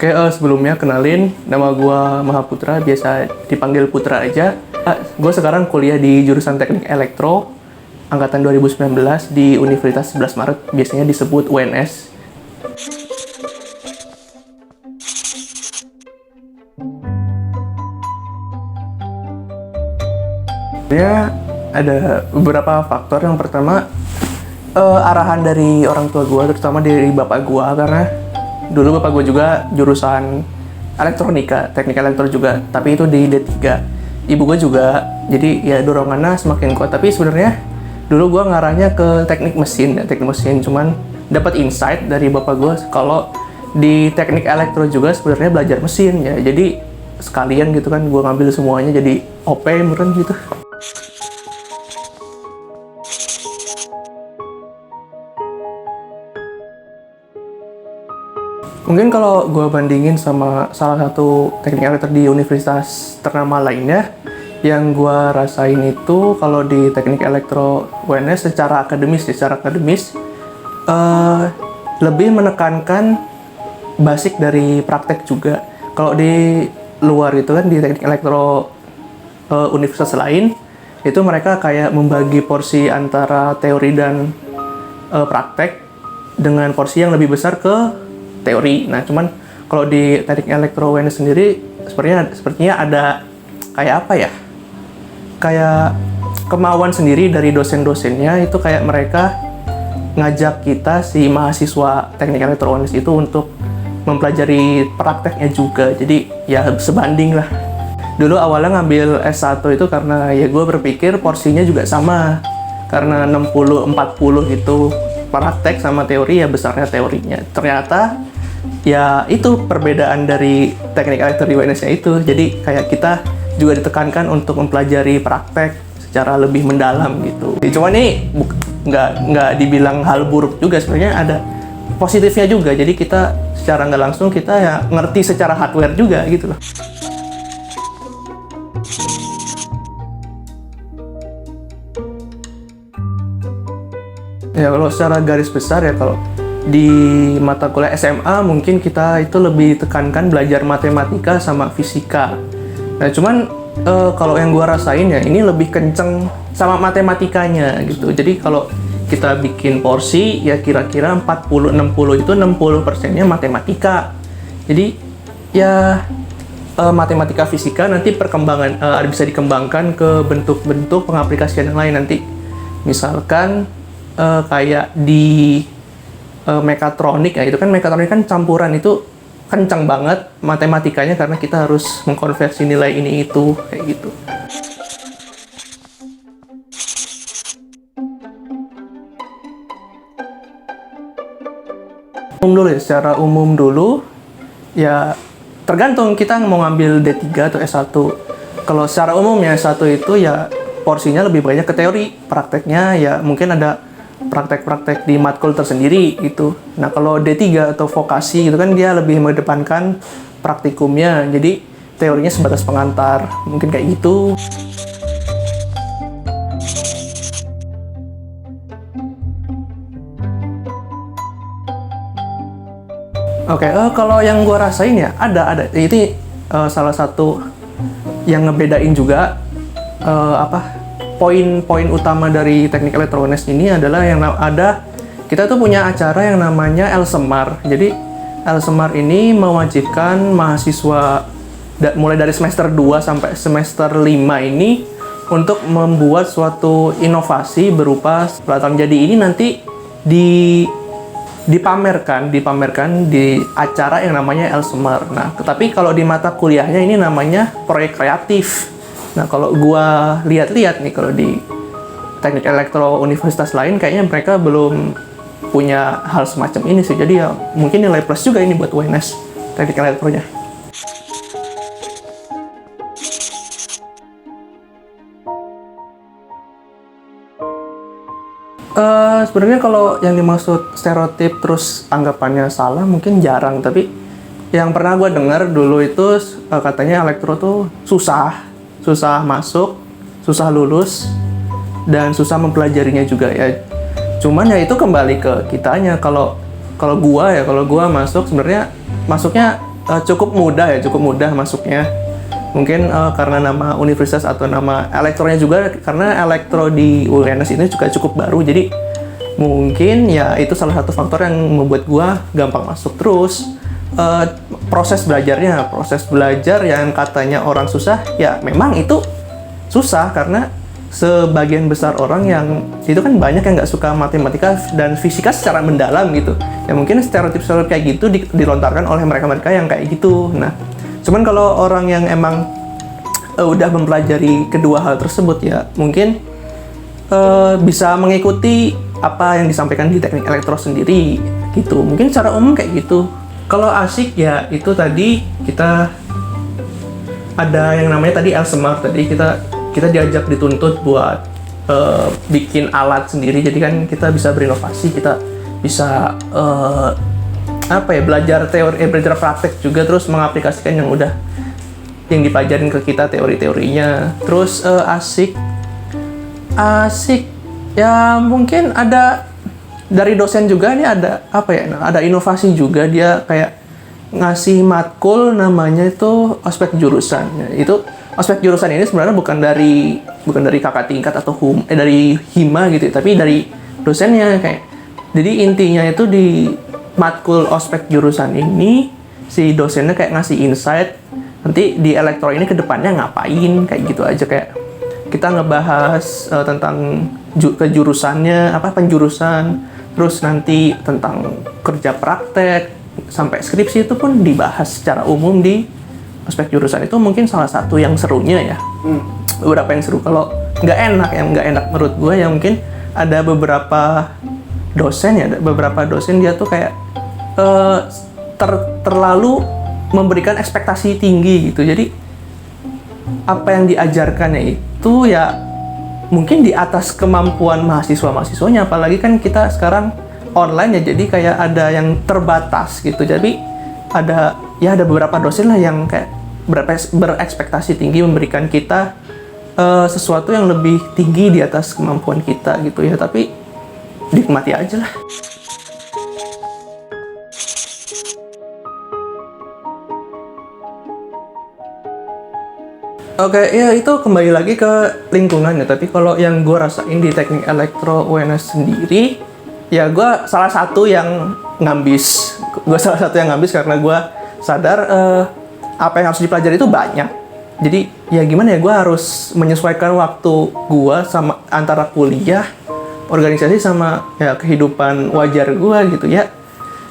Oke, sebelumnya kenalin, nama gua Mahaputra, biasa dipanggil Putra aja. Gue sekarang kuliah di jurusan Teknik Elektro, angkatan 2019 di Universitas 11 Maret, biasanya disebut UNS. Sebenarnya ada beberapa faktor. Yang pertama, arahan dari orang tua gue, terutama dari bapak gue, karena dulu bapak gue juga jurusan elektronika, teknik elektro juga, tapi itu di D3. Ibu gue juga, jadi ya dorongannya semakin kuat. Tapi sebenarnya dulu gue ngarahnya ke teknik mesin, cuman dapat insight dari bapak gue kalau di teknik elektro juga sebenarnya belajar mesin ya. Jadi sekalian gitu kan, gue ngambil semuanya jadi OP meren gitu. Mungkin kalau gue bandingin sama salah satu teknik elektro di universitas ternama lainnya, yang gue rasain itu kalau di teknik elektro UNS secara akademis lebih menekankan basic dari praktek juga. Kalau di luar itu kan di teknik elektro universitas lain, itu mereka kayak membagi porsi antara teori dan praktek dengan porsi yang lebih besar ke teori. Nah, cuman kalau di teknik elektro UNS sendiri sepertinya ada kayak apa ya? Kayak kemauan sendiri dari dosen-dosennya, itu kayak mereka ngajak kita si mahasiswa teknik elektro UNS itu untuk mempelajari prakteknya juga. Jadi ya sebanding lah. Dulu awalnya ngambil S1 itu karena ya gue berpikir porsinya juga sama. Karena 60-40 itu praktek sama teori, ya besarnya teorinya. Ternyata ya itu perbedaan dari teknik elektro di UNS itu. Jadi kayak kita juga ditekankan untuk mempelajari praktek secara lebih mendalam gitu. Cuma nih nggak dibilang hal buruk juga, sebenarnya ada positifnya juga. Jadi kita secara nggak langsung kita ya ngerti secara hardware juga gitu loh. Ya kalau secara garis besar ya, kalau di mata kuliah SMA mungkin kita itu lebih tekankan belajar matematika sama fisika. Nah cuman kalau yang gua rasain ya ini lebih kenceng sama matematikanya gitu. Jadi kalau kita bikin porsi ya kira-kira 40-60 itu 60%-nya matematika. Jadi ya matematika fisika nanti perkembangan bisa dikembangkan ke bentuk-bentuk pengaplikasian yang lain nanti. Misalkan kayak di mekatronik ya, itu kan mekatronik kan campuran, itu kencang banget matematikanya karena kita harus mengkonversi nilai ini itu kayak gitu. Secara umum dulu ya tergantung kita mau ngambil D3 atau S1. Kalau secara umum ya S1 itu ya porsinya lebih banyak ke teori, prakteknya ya mungkin ada praktek-praktek di matkul tersendiri gitu. Nah kalau D3 atau vokasi itu kan dia lebih mengedepankan praktikumnya, jadi teorinya sebatas pengantar, mungkin kayak gitu. Oke, kalau yang gue rasain ya ada itu salah satu yang ngebedain juga poin-poin utama dari teknik elektro UNS ini adalah yang kita tuh punya acara yang namanya Elsemar. Jadi Elsemar ini mewajibkan mahasiswa mulai dari semester 2 sampai semester 5 ini untuk membuat suatu inovasi berupa peralatan. Jadi ini nanti dipamerkan di acara yang namanya Elsemar. Nah, tetapi kalau di mata kuliahnya ini namanya proyek kreatif. Nah, kalau gua lihat-lihat nih, kalau di teknik elektro universitas lain kayaknya mereka belum punya hal semacam ini sih. Jadi ya mungkin nilai plus juga ini buat UNS teknik elektronya. Sebenarnya kalau yang dimaksud stereotip terus anggapannya salah mungkin jarang, tapi yang pernah gue dengar dulu itu katanya elektro tuh susah masuk, susah lulus, dan susah mempelajarinya juga ya. Cuman ya itu kembali ke kitanya. Kalau gua masuk sebenarnya masuknya cukup mudah masuknya. Mungkin karena nama universitas atau nama elektronya juga, karena elektro di UNS ini juga cukup baru, jadi mungkin ya itu salah satu faktor yang membuat gua gampang masuk. Terus proses belajar yang katanya orang susah, ya memang itu susah karena sebagian besar orang yang itu kan banyak yang nggak suka matematika dan fisika secara mendalam gitu. Ya mungkin stereotip kayak gitu dilontarkan oleh mereka-mereka yang kayak gitu. Nah, cuman kalau orang yang emang udah mempelajari kedua hal tersebut, ya mungkin bisa mengikuti apa yang disampaikan di teknik elektro sendiri gitu. Mungkin secara umum kayak gitu. Kalau asik ya itu tadi kita ada yang namanya tadi LSMR. Tadi kita diajak dituntut buat bikin alat sendiri. Jadi kan kita bisa berinovasi, kita bisa belajar teori, belajar praktek juga, terus mengaplikasikan yang dipelajarin ke kita teori-teorinya. Terus asik ya mungkin ada dari dosen juga nih, ada inovasi juga. Dia kayak ngasih matkul namanya itu ospek jurusan. Itu ospek jurusan ini sebenarnya bukan dari kakak tingkat atau dari hima gitu, tapi dari dosennya kayak. Jadi intinya itu di matkul ospek jurusan ini si dosennya kayak ngasih insight nanti di elektro ini ke depannya ngapain, kayak gitu aja. Kayak kita ngebahas tentang kejurusannya, penjurusan, terus nanti tentang kerja praktek, sampai skripsi itu pun dibahas secara umum di ospek jurusan. Itu mungkin salah satu yang serunya ya. Beberapa yang seru. Kalau nggak enak menurut gue ya mungkin ada beberapa dosen dia tuh kayak terlalu memberikan ekspektasi tinggi gitu. Jadi apa yang diajarkannya itu ya mungkin di atas kemampuan mahasiswanya, apalagi kan kita sekarang online ya, jadi kayak ada yang terbatas gitu. Jadi ada beberapa dosen lah yang kayak berekspektasi tinggi, memberikan kita sesuatu yang lebih tinggi di atas kemampuan kita gitu ya. Tapi nikmati aja lah. Oke, ya itu kembali lagi ke lingkungan ya. Tapi kalau yang gue rasain di teknik elektro UNS sendiri, ya gue salah satu yang ngambis. Karena gue sadar apa yang harus dipelajari itu banyak. Jadi ya gimana ya, gue harus menyesuaikan waktu gue sama antara kuliah, organisasi, sama ya kehidupan wajar gue gitu ya.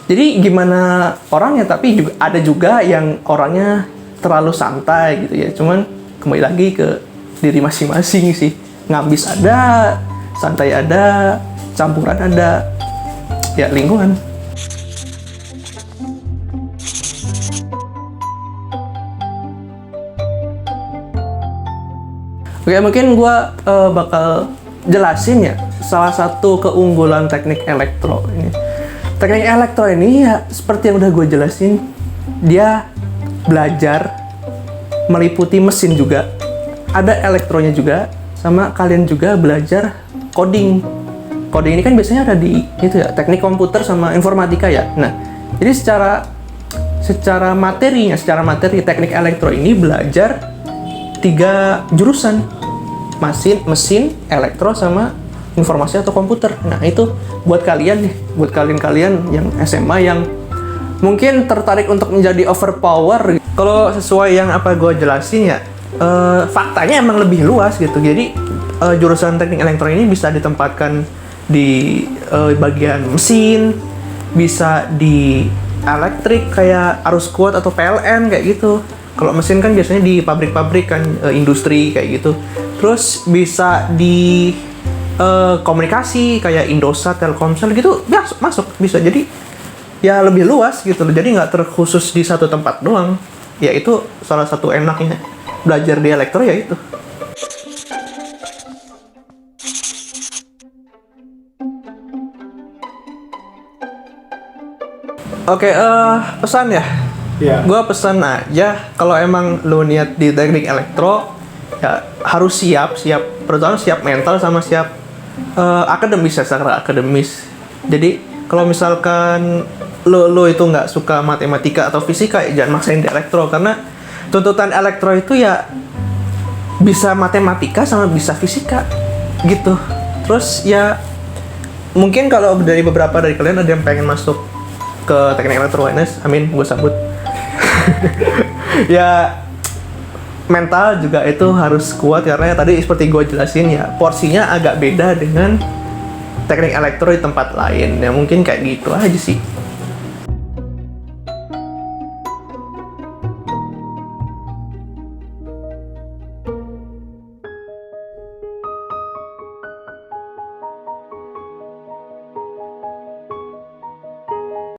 Jadi gimana orangnya, tapi ada juga yang orangnya terlalu santai gitu ya. Cuman kembali lagi ke diri masing-masing sih. Ngambis ada, santai ada, campuran ada, ya lingkungan. Oke, mungkin gue bakal jelasin ya salah satu keunggulan teknik elektro ini. Teknik elektro ini ya seperti yang udah gue jelasin, dia belajar meliputi mesin juga, ada elektronya juga, sama kalian juga belajar coding. Coding ini kan biasanya ada di itu ya, teknik komputer sama informatika ya. Nah, jadi secara materi teknik elektro ini belajar 3 jurusan: mesin, elektro, sama informasi atau komputer. Nah, itu buat kalian yang SMA yang mungkin tertarik untuk menjadi overpower. Kalau sesuai yang apa gue jelasin ya, faktanya emang lebih luas gitu. Jadi jurusan teknik elektro ini bisa ditempatkan di bagian mesin, bisa di elektrik kayak arus kuat atau PLN kayak gitu. Kalau mesin kan biasanya di pabrik-pabrik kan, industri kayak gitu. Terus bisa di komunikasi kayak Indosat, Telkomsel gitu, ya masuk bisa. Jadi ya lebih luas gitu loh. Jadi nggak terkhusus di satu tempat doang. Ya itu salah satu enaknya belajar di elektro ya itu. Oke, pesan ya. Yeah. Gue pesan aja kalau emang lo niat di teknik elektro ya harus siap, terutama siap mental sama siap akademis ya, secara akademis. Jadi kalau misalkan lo itu nggak suka matematika atau fisika, ya jangan maksain di elektro, karena tuntutan elektro itu ya bisa matematika sama bisa fisika gitu. Terus ya mungkin kalau dari beberapa dari kalian ada yang pengen masuk ke teknik elektro UNS, amin, gue sambut. Ya mental juga itu harus kuat, karena tadi seperti gue jelasin ya, porsinya agak beda dengan teknik elektro di tempat lain. Ya mungkin kayak gitu aja sih.